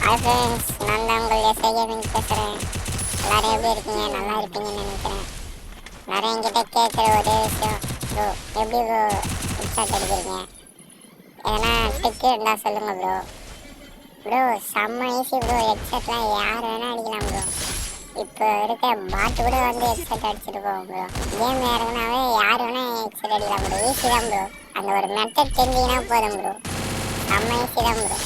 Hi friends, நான் தான் உங்கள் எஸ்ஐ கேமிங் பேசுகிறேன். எல்லோரும் எப்படி இருக்கீங்க? நல்லா இருப்பீங்கன்னு நினைக்கிறேன். எல்லோரும் என்கிட்ட கேட்குற ஒரே விஷயம், ப்ரோ எப்படி ப்ரோ ஹெட்ஷாட் அடிக்கிறீங்க? எதனா ட்ரிக்கு இருந்தால் சொல்லுங்கள் ப்ரோ. ப்ரோ செம்ம ஈஸி ப்ரோ, ஹெட்ஷாட்லாம் யார் வேணால் அடிக்கலாம் ப்ரோ. இப்போ இருக்க பாட்டு கூட வந்து ஹெட்ஷாட் அடிச்சுட்டு போவோம் ப்ரோ. கேம் இறங்கினாவே யார் வேணால் ஹெட்ஷாட் அடிக்கலாம் ப்ரோ. ஈஸி தான் ப்ரோ. அந்த ஒரு மெத்தட் தெரிஞ்சிங்கன்னா போதும் ப்ரோ. செம்ம ஈஸி தான் ப்ரோ.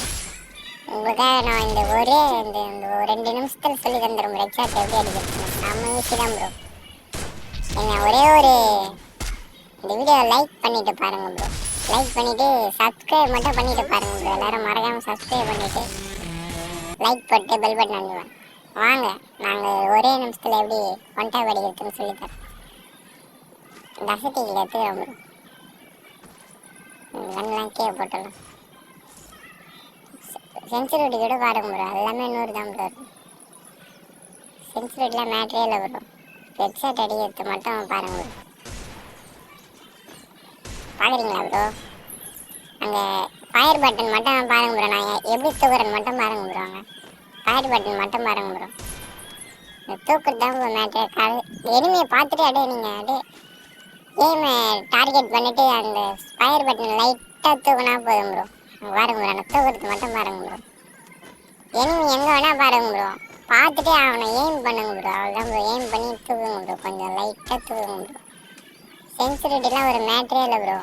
உங்களுக்காக நான் இந்த 2 நிமிஷத்தில் சொல்லி தந்துடும் ஹெட்ஷாட் எப்படி அடிக்கிறது. செம்ம ஈஸி தான் ப்ரோ. நீங்கள் ஒரே ஒரு இந்த வீடியோ லைக் பண்ணிவிட்டு பாருங்கள் ப்ரோ. லைக் பண்ணிவிட்டு சப்ஸ்கிரைப் மட்டும் பண்ணிவிட்டு பாருங்கள் ப்ரோ. எல்லோரும் மறக்காமல் சப்ஸ்கிரைப் பண்ணிவிட்டு லைக் போட்டு பெல் பட்டன் அனுப்புவேன். வாங்க, நாங்கள் ஒரே நிமிஷத்தில் எப்படி ஒன் டாப் அடிக்கிறதுன்னு சொல்லித்தரேன். டசட்டிக்கில் எடுத்துக்கிறோம் ப்ரோ. கண்ணெலாம் கீழே போட்டுடலாம். சென்சிட்டிவிட்டி கூட பாருங்க ப்ரோ, எல்லாமே 100 தான் ப்ரோ. சென்சிட்டிவிட்டிலாம் மேட்ரே இல்லை ப்ரோ. ஹெட்ஷாட் அடிக்கிறது மட்டும் பாருங்க ப்ரோ. பார்க்குறீங்களா ப்ரோ? அங்கே ஃபயர் பட்டன் மட்டும் பாருங்க ப்ரோ. நான் எப்படி தூக்குறேன்னு மட்டும் பாருங்க ப்ரோ. அங்கே ஃபயர் பட்டன் மட்டும் பாருங்க ப்ரோ. இந்த தூக்குறது தான் ப்ரோ மேட்ரே. எனிமையை பார்த்துட்டு அப்படியே நீங்கள் அப்படியே கேமை டார்கெட் பண்ணிவிட்டு அந்த ஃபயர் பட்டன் லைட்டாக தூக்குனா போதும் ப்ரோ. பாருங்க ப்ரோ, அந்த தூக்குறது மட்டும் பாருங்க ப்ரோ. எனிமி எங்கே வேணால் பாருங்க ப்ரோ. பார்த்துட்டு அவனை எய்ம் பண்ணுங்க ப்ரோ. அவ்வளோதான் ப்ரோ. எய்ம் பண்ணி தூக்குங்க ப்ரோ. கொஞ்சம் லைட்டாக தூக்குங்க ப்ரோ. சென்சிட்டிவிட்டிலாம் ஒரு மேட்ரே இல்லை ப்ரோ.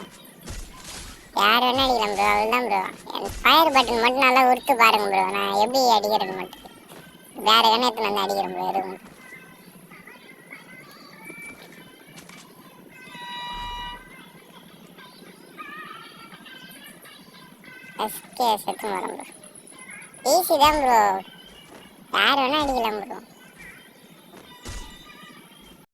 யார் வேணா அடிக்கலாம் ப்ரோ. அவ்வளோதான் ப்ரோ. என் ஃபயர் பட்டன் மட்டும் நல்லா உறுத்து பாருங்க ப்ரோ. நான் எப்படி அடிக்கிறேன்னு மட்டும் வேறு கணத்தில் வந்து அடிக்கிறேன் ப்ரோ. எதுவும் எஸ்கே செத்து வரேன் ப்ரோ. ஈஸி தான் ப்ரோ. யார் வேணா அடிக்கலாம் ப்ரோ.